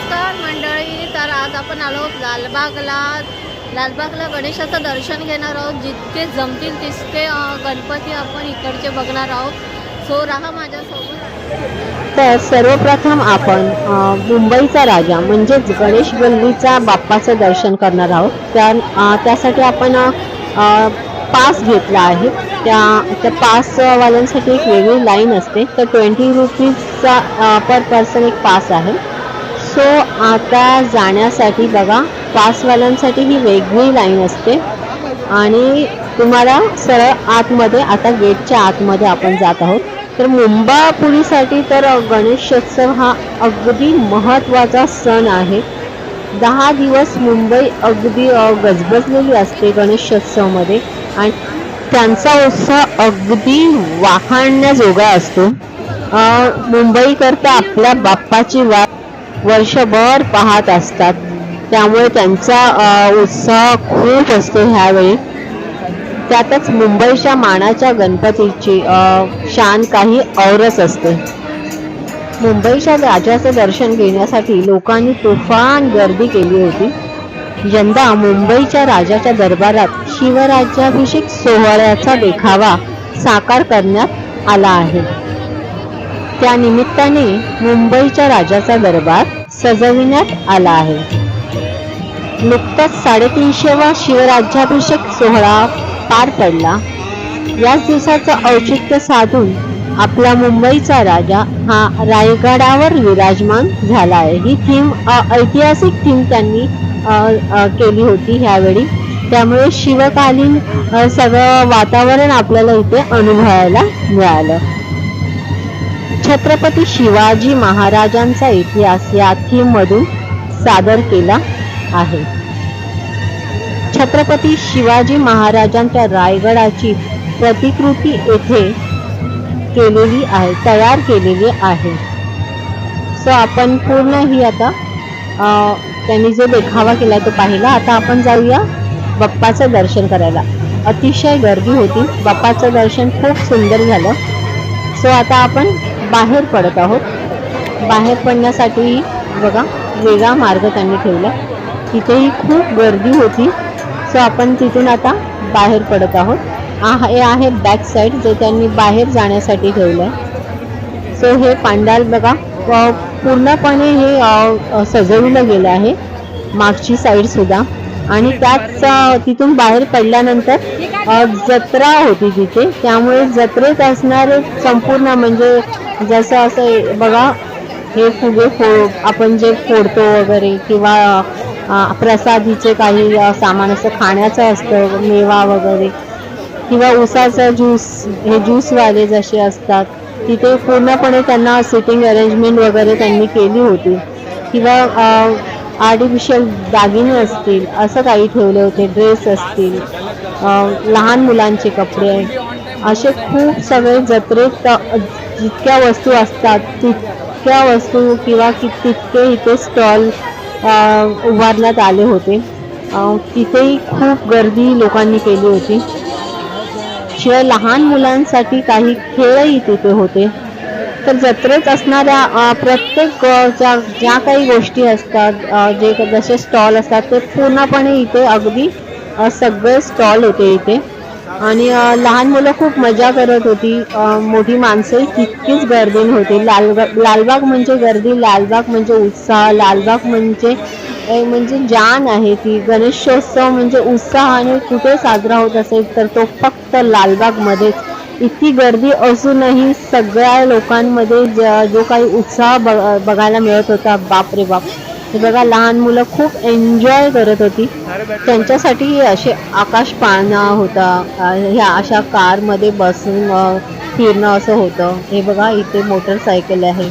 नमस्कार मंडळी. तर आज आपण आलो लालबागला गणेशाचं दर्शन घेणार आहोत. जितके जमतील तितके गणपती आपण इकडचे बघणार आहोत. सो राहा माझ्यासोबत. तर सर्वप्रथम आपण मुंबईचा राजा म्हणजेच गणेश गल्लीचा बाप्पाचं दर्शन करणार आहोत. त्यासाठी आपण पास घेतला आहे. त्या पासवाल्यांसाठी एक वेगळी लाईन असते. तर 20 रुपीजचा पर पर्सन एक पास आहे. सो आता जाण्यासाठी बघा पासवाल्यांसाठी ही वेगळी लाईन असते आणि तुम्हाला सरळ आतमध्ये, आता गेटच्या आतमध्ये आपण जात आहोत. तर मुंबापुरीसाठी तर गणेशोत्सव हा अगदी महत्त्वाचा सण आहे. 10 दिवस मुंबई अगदी गजबजलेली असते गणेशोत्सवमध्ये आणि त्यांचा उत्साह अगदी वाखाणण्याजोगा असतो. मुंबईकरता आपल्या बाप्पाची वाट वर्षभर पाहत असतात, त्यामुळे त्यांचा उत्साह खूप असतो ह्यावेळी. त्यातच मुंबईच्या मानाच्या गणपतीची शान काही औरच असते. मुंबईच्या राजाचं दर्शन घेण्यासाठी लोकांनी तुफान गर्दी केली होती. यंदा मुंबईच्या राजाच्या दरबारात शिवराज्याभिषेक सोहळ्याचा देखावा साकार करण्यात आला आहे. त्या निमित्ताने मुंबईच्या राजाचा दरबार सजविण्यात आला आहे. नुकताच 350वा शिवराज्याभिषेक सोहळा पार पडला. याच दिवसाचं औचित्य साधून आपला मुंबईचा राजा हा रायगडावर विराजमान झाला आहे. ही थीम ऐतिहासिक थीम त्यांनी केली होती ह्यावेळी. त्यामुळे शिवकालीन सगळं वातावरण आपल्याला इथे अनुभवायला मिळालं. छत्रपती शिवाजी महाराजांचा इतिहास या थीम मधून सादर केला आहे. छत्रपती शिवाजी महाराजांच्या रायगडाची प्रतिकृती येथे तयार केलेली आहे. सो आपण पूर्ण ही आता त्यांनी जो देखावा केला तो पाहिला. आता आपण जाऊया बाप्पाचं दर्शन करायला. अतिशय गर्दी होती. बाप्पाचं दर्शन खूप सुंदर झालं. सो आता आपण बाहेर पडत आहोत. बाहेर पडण्यासाठी बघा वेगळा मार्ग त्यांनी ठेवला. तिथेही खूप गर्दी होती. सो आपण तिथून आता बाहेर पडत आहोत. हे आहे बॅक साईड जे त्यांनी बाहेर जाण्यासाठी ठेवलं. सो हे पांडाल बघा पूर्णपणे हे सजवलं गेलं आहे, मागची साईड सुद्धा. आणि त्याच तिथून बाहेर पडल्यानंतर जत्रा होती तिथे. त्यामुळे जत्रेत असणारे संपूर्ण म्हणजे जसं असं बघा हे फुगे आपण जे फोडतो वगैरे किंवा प्रसादीचे काही सामान असं खाण्याचं असतं, मेवा वगैरे किंवा उसाचं ज्यूस, हे ज्यूसवाले जसे असतात तिथे पूर्णपणे त्यांना सिटिंग अरेंजमेंट वगैरे त्यांनी केली होती. किंवा आर्टिफिशियल दागिने असतील असं काही ठेवले होते, ड्रेस असतील, लहान मुलांचे कपडे, असे खूप सगळे जत्रेत जितक्या वस्तू असतात तितक्या वस्तू किंवा तितके इथे स्टॉल उभारण्यात आले होते. तिथेही खूप गर्दी लोकांनी केली होती. शिवाय लहान मुलांसाठी काही खेळही तिथे होते. तर जत्रेत असणाऱ्या प्रत्येक ज्या काही गोष्टी असतात, जसे स्टॉल असतात ते पूर्णपणे इथे अगदी सगळे स्टॉल होते इथे. आणि लहान मुलं खूप मजा करत होती. मोठी माणसंही तितकीच गर्दीने होती. लालबाग म्हणजे गर्दी, लालबाग म्हणजे उत्साह, लालबाग म्हणजे जान आहे ती. गणेशोत्सव म्हणजे उत्साहाने कुठे साजरा होत असेल तर तो फक्त लालबागमध्येच. इतकी गर्दी असूनही सगळ्या लोकांमध्ये जो काही उत्साह बघायला मिळत होता, बापरे बाप. हे बघा लहान मुलं खूप एन्जॉय करत होती. त्यांच्यासाठी असे आकाश पाळणा होता, ह्या अशा कारमध्ये बसून फिरणं असं होतं. हे बघा इथे मोटरसायकल आहे.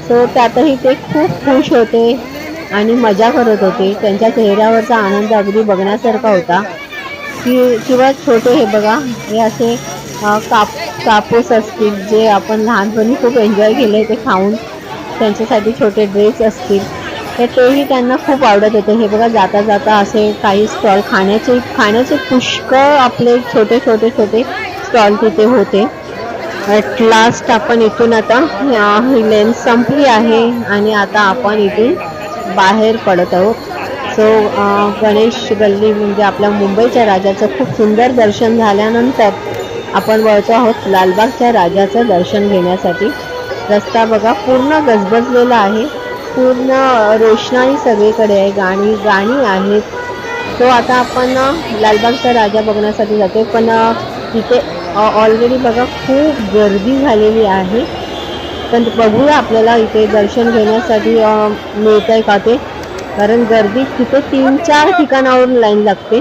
सो त्यातही ते खूप खुश होते आणि मजा करत होते. त्यांच्या चेहऱ्यावरचा आनंद अगदी बघण्यासारखा होता. किंवा छोटे हे बघा हे असे कापूस असतील जे आपण लहानपणी खूप एन्जॉय केले ते खाऊन. त्यांच्यासाठी छोटे ड्रेस असतील तर तेही त्यांना खूप आवडत होते. हे बघा जाता जाता असे काही स्टॉल खाण्याचे पुष्कळ आपले छोटे स्टॉल तिथे होते. ॲट लास्ट आपण इथून आता ही लेन संपली आहे आणि आता आपण इथून बाहेर पडत आहोत. सो गणेश गल्ली म्हणजे आपल्या मुंबईच्या राजाचं खूप सुंदर दर्शन झाल्यानंतर आपण वळतो आहोत लालबागच्या राजाचं दर्शन घेण्यासाठी. रस्ता बघा पूर्ण गजबजलेला आहे, पूर्ण रोषणाई सगळीकडे आहे, गाणी गाणी आहेत. तो आता आपण लालबागचा राजा बघण्यासाठी जातोय, पण तिथे ऑलरेडी बघा खूप गर्दी झालेली आहे. पण बघूया आपल्याला इथे दर्शन घेण्यासाठी मिळत आहे का ते, कारण गर्दी तिथे 3-4 ठिकाणावरून लाईन लागते.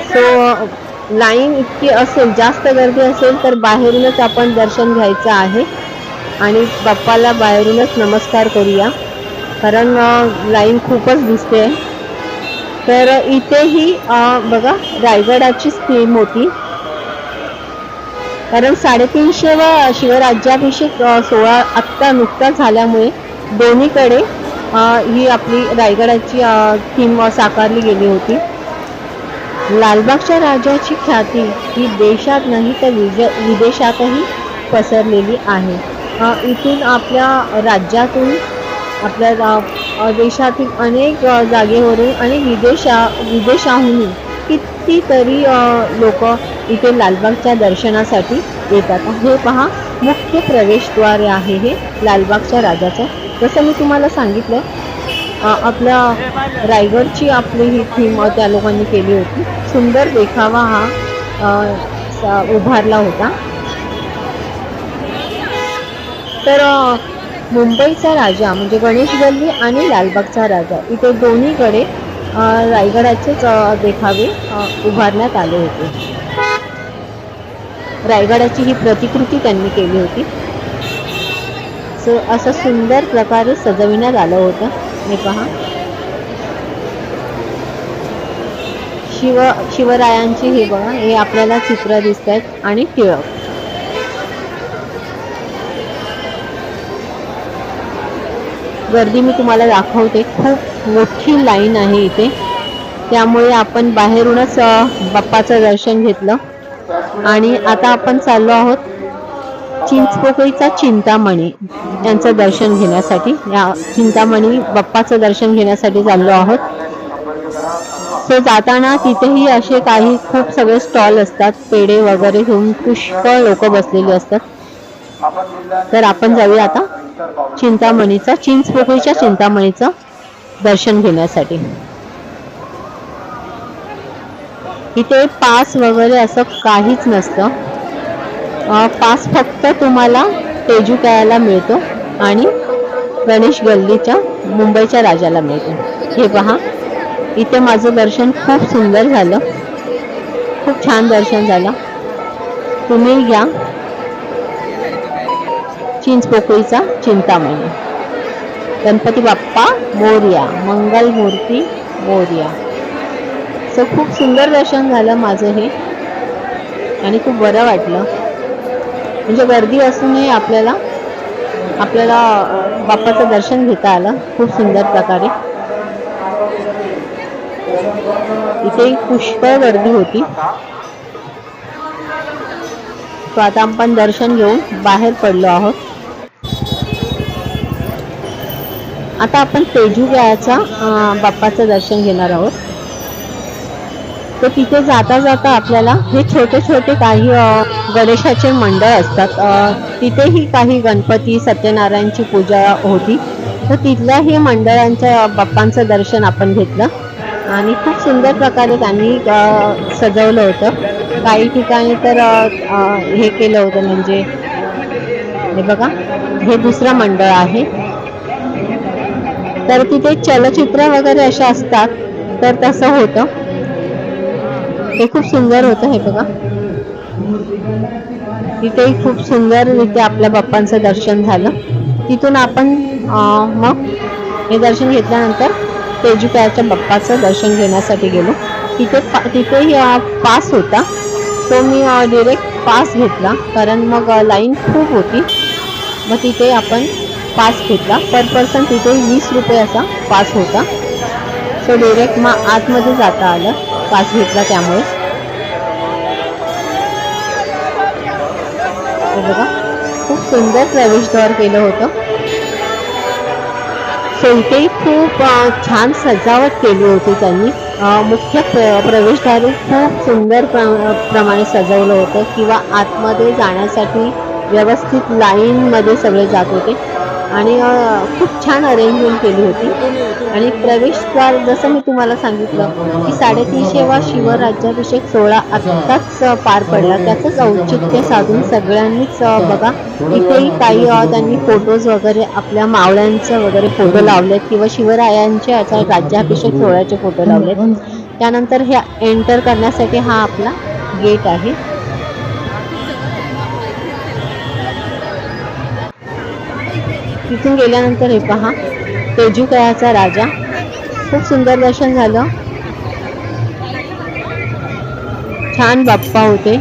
सो लाईन इतकी असेल, जास्त गर्दी असेल तर बाहेरूनच आपण दर्शन घ्यायचं आहे आणि बाप्पाला बाहेरूनच नमस्कार करूया, कारण लाईन खूपच दिसते. तर इथेही बघा रायगडाचीच थीम होती, कारण 350वा शिवराज्याभिषेक सोहळा आत्ता नुकताच झाल्यामुळे दोन्हीकडे ही आपली रायगडाची थीम साकारली गेली होती. लालबागच्या राजाची ख्याती ही देशात नाही तर विदेशातही पसरलेली आहे. इथून आपल्या राज्यातून, आपल्या देशातील अनेक जागेवरून आणि विदेशाहूनही कितीतरी लोक इथे लालबागच्या दर्शनासाठी येतात. हे पहा मुख्य प्रवेशद्वार आहे हे लालबागच्या राजाचं. जसं मी तुम्हाला सांगितलं, आपल्या रायगडची आपली ही थीम त्या लोकांनी केली होती. सुंदर देखावा हा उभारला होता. तर मुंबईचा राजा म्हणजे गणेश गल्ली आणि लालबागचा राजा इथे दोन्हीकडे रायगडाचेच देखावे उभारण्यात आले होते. रायगडाची ही प्रतिकृती त्यांनी केली होती. सो असं सुंदर प्रकारे सजविण्यात आलं होतं. हे पहा शिवरायांची हे बघा, हे आपल्याला चित्र दिसत आहेत आणि टिळक. गर्दी मी तुम्हाला दाखवते, खूप मोठी लाईन आहे इथे, त्यामुळे आपण बाहेरूनच बाप्पाचं दर्शन घेतलं. आणि आता आपण चाललो आहोत चिंचपोकळीचा चिंतामणी यांचं दर्शन घेण्यासाठी. या चिंतामणी बाप्पाचं दर्शन घेण्यासाठी चाललो आहोत. सो जाताना तिथेही असे काही खूप सगळे स्टॉल असतात, पेढे वगैरे घेऊन पुष्कळ लोक बसलेली असतात. तर आपण जाऊया आता चिंचपोकळीच्या चिंतामणीचं दर्शन घेण्यासाठी. इथे पास वगैरे असं काहीच नसतं. पास फक्त तुम्हाला तेजू कॅयाला मिळतो आणि गणेश गल्लीच्या मुंबईच्या राजाला मिळतो. हे पहा, इथे माझं दर्शन खूप सुंदर झालं, खूप छान दर्शन झालं. तुम्ही घ्या चिंचपोकळीचा चिंतामणी. गणपती बाप्पा मोरया, मंगल मूर्ती मोरया. सो खूप सुंदर दर्शन झालं माझं हे आणि खूप बरं वाटलं. म्हणजे गर्दी असूनही आपल्याला बाप्पाचं दर्शन घेता आलं खूप सुंदर प्रकारे. इथे पुष्कळ गर्दी होती. तो आता आपण दर्शन घेऊन बाहेर पडलो आहोत. आता आपण तेजू कॅयाचा बाप्पाचं दर्शन घेणार आहोत. तर तिथे जाता जाता आपल्याला हे छोटे छोटे काही गणेशाचे मंडळ असतात. तिथेही काही गणपती सत्यनारायणची पूजा होती, तर तिथल्या हे मंडळांच्या बाप्पांचं दर्शन आपण घेतलं आणि खूप सुंदर प्रकारे त्यांनी सजवलं होतं. काही ठिकाणी तर हे केलं होतं, म्हणजे हे बघा, हे दुसरं मंडळ आहे. तर तिथे चलचित्र वगैरे अशा असतात, तर तसं होतं. हे खूप सुंदर होतं. हे बघा, तिथेही खूप सुंदररित्या आपल्या बाप्पांचं दर्शन झालं. तिथून आपण मग हे दर्शन घेतल्यानंतर तेजू कॅयाच्या बाप्पाचं दर्शन घेण्यासाठी गेलो. तिथेही पास होता, तो मी डिरेक्ट पास घेतला, कारण मग लाईन खूप होती. मग तिथे आपण पास घेतला. पर पर्सन तिथे 20 रुपये असा पास होता. सो डिरेक्ट मग आतमध्ये जाता आलं पास घेतला त्यामुळे. हे बघा, खूप सुंदर प्रवेशद्वार केलं होतं. सो इथे खूप छान सजावट केली होती त्यांनी. मुख्य प्रवेशद्वार खूप सुंदर प्रमाणे सजवलं होतं किंवा आतमध्ये जाण्यासाठी व्यवस्थित लाईनमध्ये सगळे जात होते आणि खूप छान अरेंजमेंट केली होती. आणि प्रवेशद्वार जसं मी तुम्हाला सांगितलं की 350वा शिवराज्याभिषेक सोहळा आत्ताच पार पडला, त्याचंच औचित्य साधून सगळ्यांनीच बघा इथेही काही त्यांनी फोटोज वगैरे आपल्या मावळ्यांचे वगैरे फोटो लावलेत किंवा शिवरायांचे आता राज्याभिषेक सोहळ्याचे फोटो लावलेत. त्यानंतर हे एंटर करण्यासाठी हा आपला गेट आहे. तिथून गेल्यानंतर हे पहा तेजूकयाचा राजा. खूप सुंदर दर्शन झालं. छान बाप्पा होते.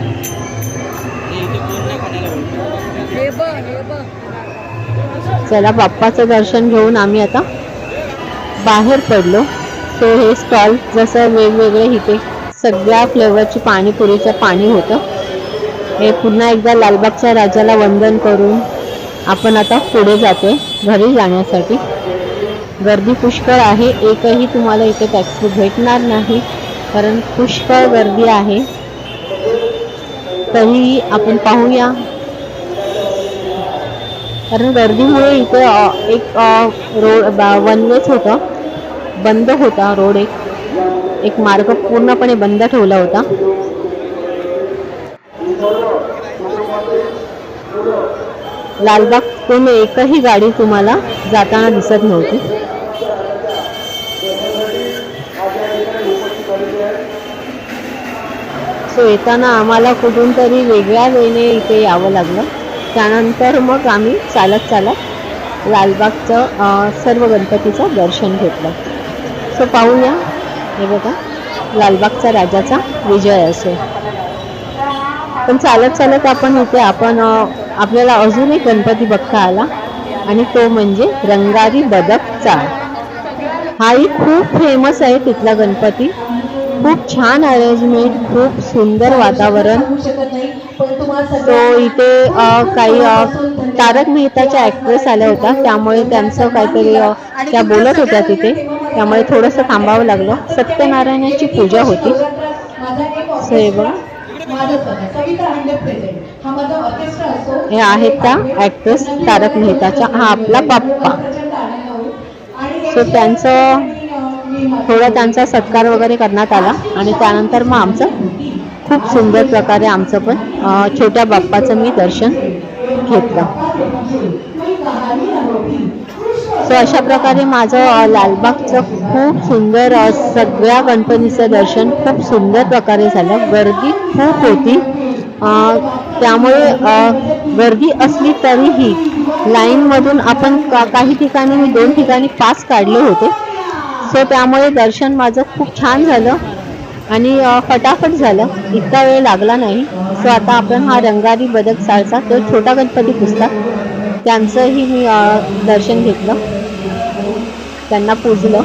चला बाप्पाचं दर्शन घेऊन आम्ही आता बाहेर पडलो. सो हे स्टॉल जसं वेगवेगळे इथे सगळ्या फ्लेवरची पाणीपुरीचं पाणी होतं. हे पुन्हा एकदा लालबागच्या राजाला वंदन करून आपण आता पुढे जातोय घरी जाण्यासाठी. गर्दी पुष्कळ आहे. एकही तुम्हाला इथे टॅक्सी भेटणार नाही कारण पुष्कळ गर्दी आहे. तरीही आपण पाहूया कारण गर्दीमुळे इथे एक रोड वन वेच होता, बंद होता रोड. एक मार्ग पूर्णपणे बंद ठेवला होता. लालबागतून एकही गाडी तुम्हाला जाताना दिसत नव्हती. सो येताना आम्हाला कुठून तरी वेगळ्या वेळेने इथे यावं लागलं. त्यानंतर मग आम्ही चालत लालबागचं सर्व गणपतीचं दर्शन घेतलं. सो पाहूया. हे बघा लालबागचा राजाचा विजय असो. पण चालत आपण इथे आपल्याला अजून एक गणपती बघता आला आणि तो म्हणजे रंगारी बदकचा. हाही खूप फेमस आहे तिथला गणपती. खूप छान अरेंजमेंट, खूप सुंदर वातावरण. तो इथे काही तारक मेहताच्या ॲक्ट्रेस आल्या होत्या, त्यामुळे त्यांचं काहीतरी त्या बोलत होत्या तिथे, त्यामुळे थोडंसं थांबावं लागलं. सत्यनारायणाची पूजा होती. सो हे बघा हे आहेत त्या ॲक्ट्रेस तारक मेहताच्या. हा आपला बाप्पा. सो त्यांचा सत्कार वगैरे करण्यात आला आणि त्यानंतर मग आमचं खूप सुंदर प्रकारे आमचं पण छोट्या बाप्पाचं मी दर्शन घेतलं. सो अशा प्रकारे माझं लालबागचं खूप सुंदर सगळ्या गणपतीचं दर्शन खूप सुंदर प्रकारे झालं. गर्दी खूप होती, त्यामुळे गर्दी असली तरीही लाईनमधून आपण काही ठिकाणी मी 2 ठिकाणी पास काढले होते. सो त्यामुळे दर्शन माझं खूप छान झालं आणि फटाफट झालं, इतका वेळ लागला नाही. सो आता आपण हा रंगारी बदक साळचा तो छोटा गणपती पुजतात त्यांचंही मी दर्शन घेतलं, त्यांना पूजलं.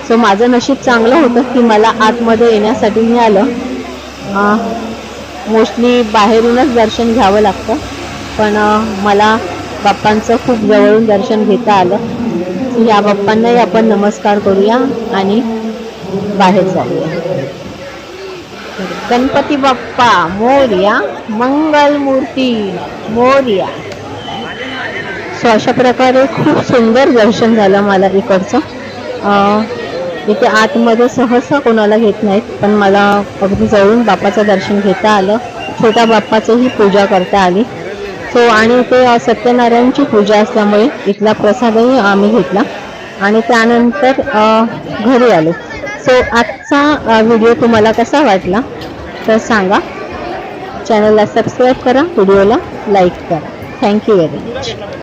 सो माझं नशीब चांगलं होतं की मला आतमध्ये येण्यासाठी मिळालं. मोस्टली बाहेरूनच दर्शन घ्यावं लागतं, पण मला बाप्पांचं खूप जवळून दर्शन घेता आलं. या बाप्पांनाही आपण नमस्कार करूया आणि बाहेर जाऊया. गणपती बाप्पा मोरया, मंगल मूर्ती मोरया. सो अशा प्रकारे खूप सुंदर दर्शन झालं मला इकडचं. इथे आतमध्ये सहसा कोणाला घेत नाहीत, पण मला अगदी जवळून बाप्पाचं दर्शन घेता आलं. छोट्या बाप्पाचंही पूजा करता आली. सो आणि ते सत्यनारायणची पूजा असल्यामुळे इथला प्रसादही आम्ही घेतला आणि त्यानंतर घरी आलो. सो आजचा व्हिडिओ तुम्हाला कसा वाटला तर सांगा. चॅनलला सबस्क्राईब करा, व्हिडिओला लाईक करा. Thank you very much.